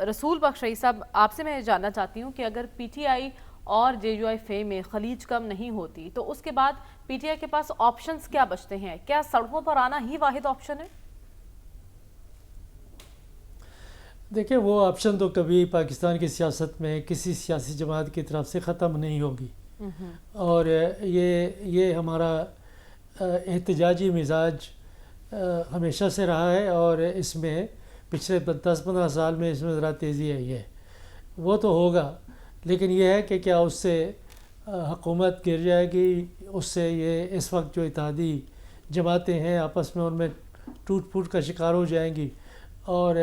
رسول بخش رئیس صاحب، آپ سے میں جاننا چاہتی ہوں کہ اگر پی ٹی آئی اور جے یو آئی فے میں خلیج کم نہیں ہوتی تو اس کے بعد پی ٹی آئی کے پاس آپشنز کیا بچتے ہیں؟ کیا سڑکوں پر آنا ہی واحد آپشن ہے؟ دیکھیں، وہ آپشن تو کبھی پاکستان کی سیاست میں کسی سیاسی جماعت کی طرف سے ختم نہیں ہوگی، اور یہ ہمارا احتجاجی مزاج ہمیشہ سے رہا ہے، اور اس میں پچھلے 10-15 سال میں اس میں ذرا تیزی آئی ہے۔ وہ تو ہوگا، لیکن یہ ہے کہ کیا اس سے حکومت گر جائے گی؟ اس سے یہ اس وقت جو اتحادی جماعتیں ہیں آپس میں ان میں ٹوٹ پھوٹ کا شکار ہو جائیں گی، اور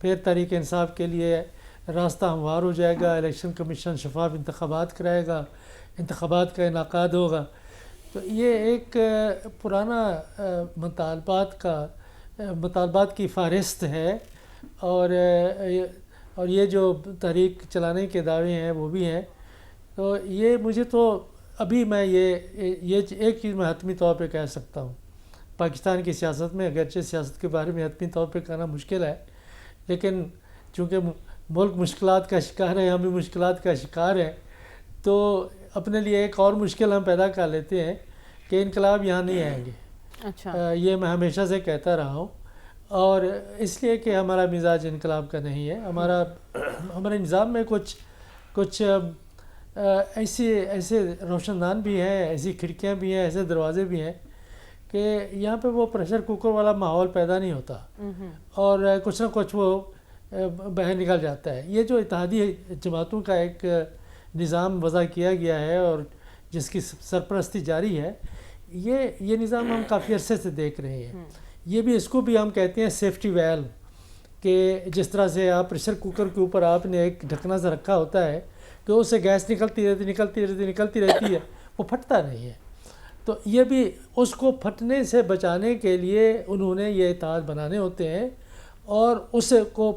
پھر تحریک انصاف کے لیے راستہ ہموار ہو جائے گا، الیکشن کمیشن شفاف انتخابات کرائے گا، انتخابات کا انعقاد ہوگا۔ تو یہ ایک پرانا مطالبات کی فہرست ہے، اور یہ جو تحریک چلانے کے دعوے ہیں وہ بھی ہیں۔ تو یہ مجھے تو ابھی میں یہ ایک چیز میں حتمی طور پہ کہہ سکتا ہوں، پاکستان کی سیاست میں، اگرچہ سیاست کے بارے میں حتمی طور پہ کہنا مشکل ہے، لیکن چونکہ ملک مشکلات کا شکار ہے، ہم بھی مشکلات کا شکار ہیں، تو اپنے لیے ایک اور مشکل ہم پیدا کر لیتے ہیں کہ انقلاب یہاں نہیں آئیں گے۔ اچھا، یہ میں ہمیشہ سے کہتا رہا ہوں، اور اس لیے کہ ہمارا مزاج انقلاب کا نہیں ہے۔ ہمارے نظام میں کچھ ایسے روشن دان بھی ہیں، ایسی کھڑکیاں بھی ہیں، ایسے دروازے بھی ہیں کہ یہاں پہ وہ پریشر کوکر والا ماحول پیدا نہیں ہوتا، اور کچھ نہ کچھ وہ باہر نکل جاتا ہے۔ یہ جو اتحادی جماعتوں کا ایک نظام وضع کیا گیا ہے اور جس کی سرپرستی جاری ہے، یہ نظام ہم کافی عرصے سے دیکھ رہے ہیں۔ یہ بھی، اس کو بھی ہم کہتے ہیں سیفٹی ویلو، کہ جس طرح سے آپ پریشر کوکر کے اوپر آپ نے ایک ڈھکنا سے رکھا ہوتا ہے کہ اس سے گیس نکلتی رہتی ہے، وہ پھٹتا نہیں ہے۔ تو یہ بھی اس کو پھٹنے سے بچانے کے لیے انہوں نے یہ اتحاد بنانے ہوتے ہیں، اور اس کو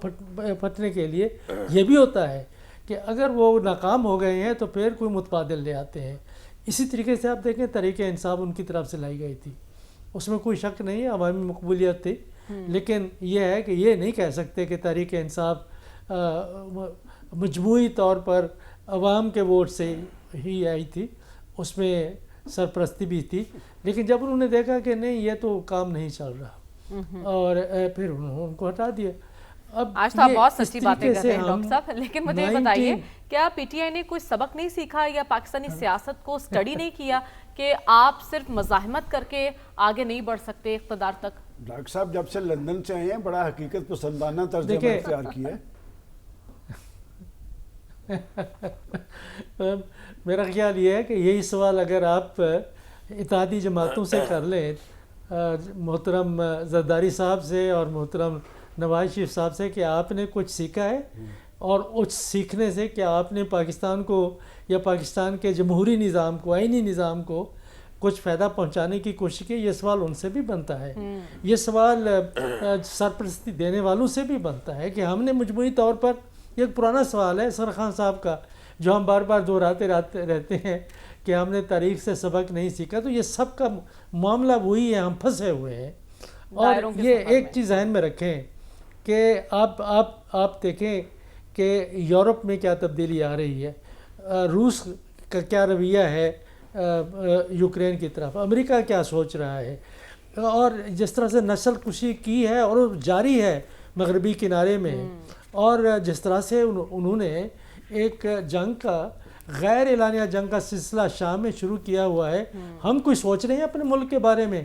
پھٹنے کے لیے یہ بھی ہوتا ہے کہ اگر وہ ناکام ہو گئے ہیں تو پھر کوئی متبادل لے آتے ہیں۔ اسی طریقے سے آپ دیکھیں، تحریک انصاف ان کی طرف سے لائی گئی تھی، اس میں کوئی شک نہیں، عوامی مقبولیت تھی، لیکن یہ ہے کہ یہ نہیں کہہ سکتے کہ تحریک انصاف مجموعی طور پر عوام کے ووٹ سے ہی آئی تھی، اس میں سرپرستی بھی تھی، لیکن جب انہوں نے دیکھا کہ نہیں یہ تو کام نہیں چل رہا، اور پھر انہوں نے ان کو ہٹا دیا۔ اب آج تو آپ بہت سچی باتیں کر رہے ہیں ڈاکٹر صاحب، لیکن مجھے بتائیے، کیا پی ٹی آئی نے کوئی سبق نہیں سیکھا یا پاکستانی سیاست کو سٹڈی نہیں کیا کہ آپ صرف مزاحمت کر کے آگے نہیں بڑھ سکتے اقتدار تک؟ ڈاکٹر صاحب جب سے لندن سے آئے ہیں بڑا حقیقت پسندانہ طرز عمل اختیار کیا ہے۔ میرا خیال یہ ہے کہ یہی سوال اگر آپ اتحادی جماعتوں سے کر لیں، محترم زرداری صاحب سے اور محترم نواز شریف صاحب سے، کہ آپ نے کچھ سیکھا ہے، اور اس سیکھنے سے کہ آپ نے پاکستان کو یا پاکستان کے جمہوری نظام کو، آئینی نظام کو کچھ فائدہ پہنچانے کی کوشش کی، یہ سوال ان سے بھی بنتا ہے، یہ سوال سرپرستی دینے والوں سے بھی بنتا ہے کہ ہم نے مجموعی طور پر، یہ ایک پرانا سوال ہے سرخان صاحب کا جو ہم بار بار دہراتے رہتے ہیں کہ ہم نے تاریخ سے سبق نہیں سیکھا، تو یہ سب کا معاملہ وہی ہے، ہم پھنسے ہوئے ہیں۔ اور یہ ایک چیز ذہن میں رکھیں کہ آپ دیکھیں کہ یورپ میں کیا تبدیلی آ رہی ہے، روس کا کیا رویہ ہے یوکرین کی طرف، امریکہ کیا سوچ رہا ہے، اور جس طرح سے نسل کشی کی ہے اور جاری ہے مغربی کنارے میں، اور جس طرح سے انہوں نے ایک جنگ کا، غیر اعلانیہ جنگ کا سلسلہ شام میں شروع کیا ہوا ہے۔ ہم کوئی سوچ رہے ہیں اپنے ملک کے بارے میں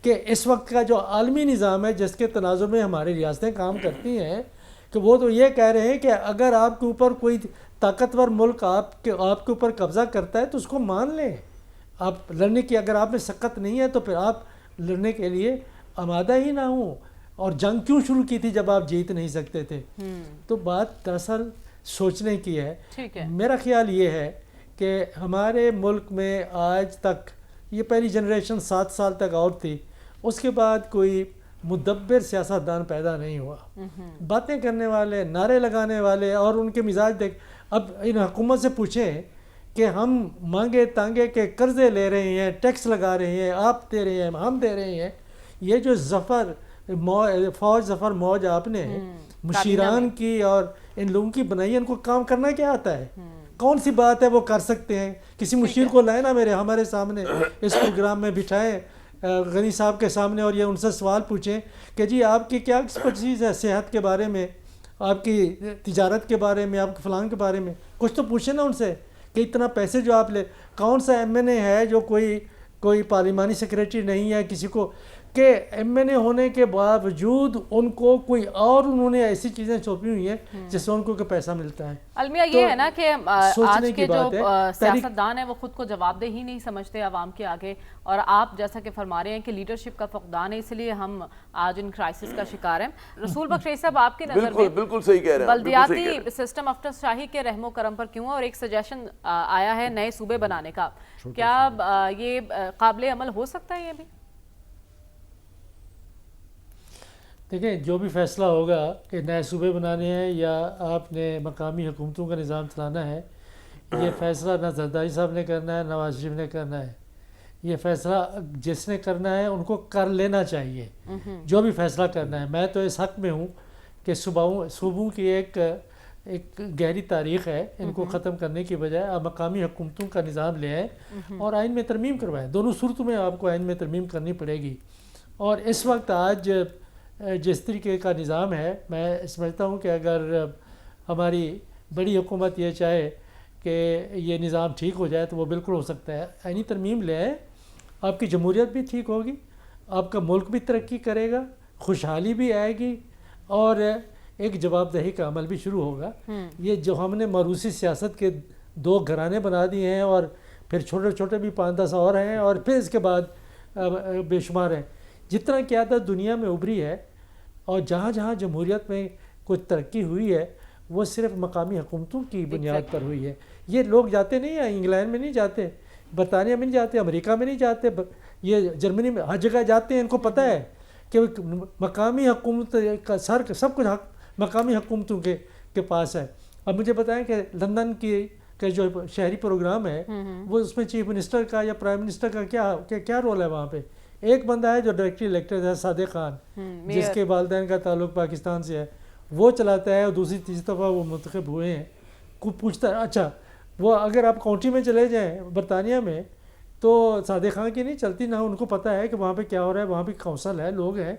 کہ اس وقت کا جو عالمی نظام ہے جس کے تناظر میں ہماری ریاستیں کام کرتی ہیں، کہ وہ تو یہ کہہ رہے ہیں کہ اگر آپ کے اوپر کوئی طاقتور ملک آپ کے اوپر قبضہ کرتا ہے تو اس کو مان لیں، آپ لڑنے کی، اگر آپ میں سخت نہیں ہے تو پھر آپ لڑنے کے لیے آمادہ ہی نہ ہوں، اور جنگ کیوں شروع کی تھی جب آپ جیت نہیں سکتے تھے؟ تو بات دراصل سوچنے کی ہے۔ میرا خیال یہ ہے کہ ہمارے ملک میں آج تک یہ پہلی جنریشن 7 سال تک اور تھی، اس کے بعد کوئی مدبر سیاستدان پیدا نہیں ہوا، باتیں کرنے والے، نعرے لگانے والے، اور ان کے مزاج دیکھ، اب ان حکومت سے پوچھیں کہ ہم مانگے تانگے کے قرضے لے رہے ہیں، ٹیکس لگا رہے ہیں، آپ دے رہے ہیں، ہم دے رہے ہیں، یہ جو فوج ظفر موج آپ نے مشیران کی اور ان لوگوں کی بنائی ان کو کام کرنا کیا آتا ہے؟ کون سی بات ہے وہ کر سکتے ہیں؟ کسی مشیر کو لائے نا ہمارے سامنے اس پروگرام میں بٹھائیں غنی صاحب کے سامنے اور یہ ان سے سوال پوچھیں کہ جی آپ کی کیا ایکسپرٹیز ہے صحت کے بارے میں، آپ کی تجارت کے بارے میں، آپ کے فلان کے بارے میں، کچھ تو پوچھیں نا ان سے کہ اتنا پیسے جو آپ لے، کون سا ایم این اے ہے جو کوئی پارلیمانی سیکریٹری نہیں ہے کسی کو کہ ایم این اے ہونے کے باوجود ان کو کوئی اور انہوں نے ایسی چیزیں سونپی ہوئی ہیں جس سے ان کو پیسہ ملتا ہے۔ المیہ یہ ہے نا کہ آج کے جو سیاستدان ہیں وہ خود کو جواب دہ ہی نہیں سمجھتے عوام کے آگے، اور آپ جیسا کہ فرما رہے ہیں کہ لیڈرشپ کا فقدان ہے، اس لیے ہم آج ان کرائسس کا شکار ہیں۔ رسول بخش رئیس صاحب آپ کی نظر میں بالکل صحیح کہہ رہے ہیں، بلدیاتی سسٹم افسر شاہی کے رحم و کرم پر کیوں ہے، اور ایک سجیشن آیا ہے نئے صوبے بنانے کا، کیا یہ قابل عمل ہو سکتا ہے؟ یہ بھی دیکھیں جو بھی فیصلہ ہوگا کہ نئے صوبے بنانے ہیں یا آپ نے مقامی حکومتوں کا نظام چلانا ہے، یہ فیصلہ نہ زرداری صاحب نے کرنا ہے نہ نواز شریف نے کرنا ہے، یہ فیصلہ جس نے کرنا ہے ان کو کر لینا چاہیے جو بھی فیصلہ کرنا ہے۔ میں تو اس حق میں ہوں کہ صوبوں کی ایک گہری تاریخ ہے، ان کو ختم کرنے کی بجائے آپ مقامی حکومتوں کا نظام لے آئیں اور آئین میں ترمیم کروائیں۔ دونوں صورتوں میں آپ کو آئین میں ترمیم کرنی پڑے گی، اور اس وقت آج جس طریقے کا نظام ہے میں سمجھتا ہوں کہ اگر ہماری بڑی حکومت یہ چاہے کہ یہ نظام ٹھیک ہو جائے تو وہ بالکل ہو سکتا ہے۔ آئینی ترمیم لے آئے، آپ کی جمہوریت بھی ٹھیک ہوگی، آپ کا ملک بھی ترقی کرے گا، خوشحالی بھی آئے گی، اور ایک جواب دہی کا عمل بھی شروع ہوگا۔ یہ جو ہم نے موروثی سیاست کے 2 گھرانے بنا دیے ہیں اور پھر چھوٹے چھوٹے بھی 5-10 اور ہیں، اور پھر اس کے بعد بے شمار ہیں، جتنا قیادت دنیا میں ابھری ہے اور جہاں جہاں جمہوریت میں کچھ ترقی ہوئی ہے وہ صرف مقامی حکومتوں کی بنیاد پر ہوئی ہے۔ یہ لوگ جاتے نہیں ہیں، انگلینڈ میں نہیں جاتے، برطانیہ میں نہیں جاتے، امریکہ میں نہیں جاتے، یہ جرمنی میں ہر جگہ جاتے ہیں۔ ان کو پتہ ہے کہ مقامی حکومت کا سب کچھ مقامی حکومتوں کے پاس ہے۔ اب مجھے بتائیں کہ لندن کے جو شہری پروگرام ہے وہ اس میں چیف منسٹر کا یا پرائم منسٹر کا کیا رول ہے؟ وہاں پہ ایک بندہ ہے جو ڈائریکٹری الیکٹڈ ہے، صادق خان، جس کے والدین کا تعلق پاکستان سے ہے، وہ چلاتا ہے، اور دوسری تیسری دفعہ وہ منتخب ہوئے ہیں۔ کو پوچھتا ہے اچھا وہ اگر آپ کاؤنٹی میں چلے جائیں برطانیہ میں تو صادق خان کی نہیں چلتی، نہ ان کو پتہ ہے کہ وہاں پہ کیا ہو رہا ہے، وہاں پہ کونسل ہے، لوگ ہیں،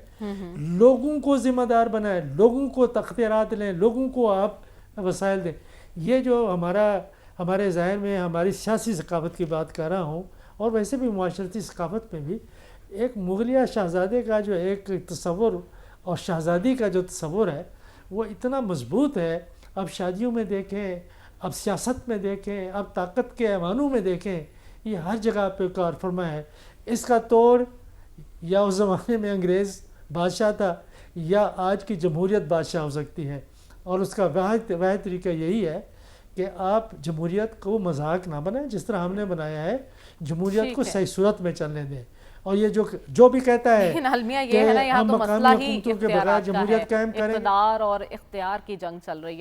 لوگوں کو ذمہ دار بنائیں، لوگوں کو اختیارات لیں، لوگوں کو آپ وسائل دیں۔ یہ جو ہمارے ذہن میں ہماری سیاسی ثقافت کی بات کر رہا ہوں، اور ویسے بھی معاشرتی ثقافت میں بھی ایک مغلیہ شہزادے کا جو ایک تصور اور شہزادی کا جو تصور ہے وہ اتنا مضبوط ہے۔ اب شادیوں میں دیکھیں، اب سیاست میں دیکھیں، اب طاقت کے ایوانوں میں دیکھیں، یہ ہر جگہ پہ کار فرما ہے۔ اس کا توڑ یا اس زمانے میں انگریز بادشاہ تھا یا آج کی جمہوریت بادشاہ ہو سکتی ہے، اور اس کا واحد طریقہ یہی ہے کہ آپ جمہوریت کو مذاق نہ بنائیں جس طرح ہم نے بنایا ہے، جمہوریت کو صحیح صورت میں چلنے دیں۔ اور یہ جو بھی کہتا ہے لیکن المیہ یہ ہے نا، یہاں تو مسئلہ ہی اقتدار اقتدار اور اختیار کی جنگ چل رہی ہے۔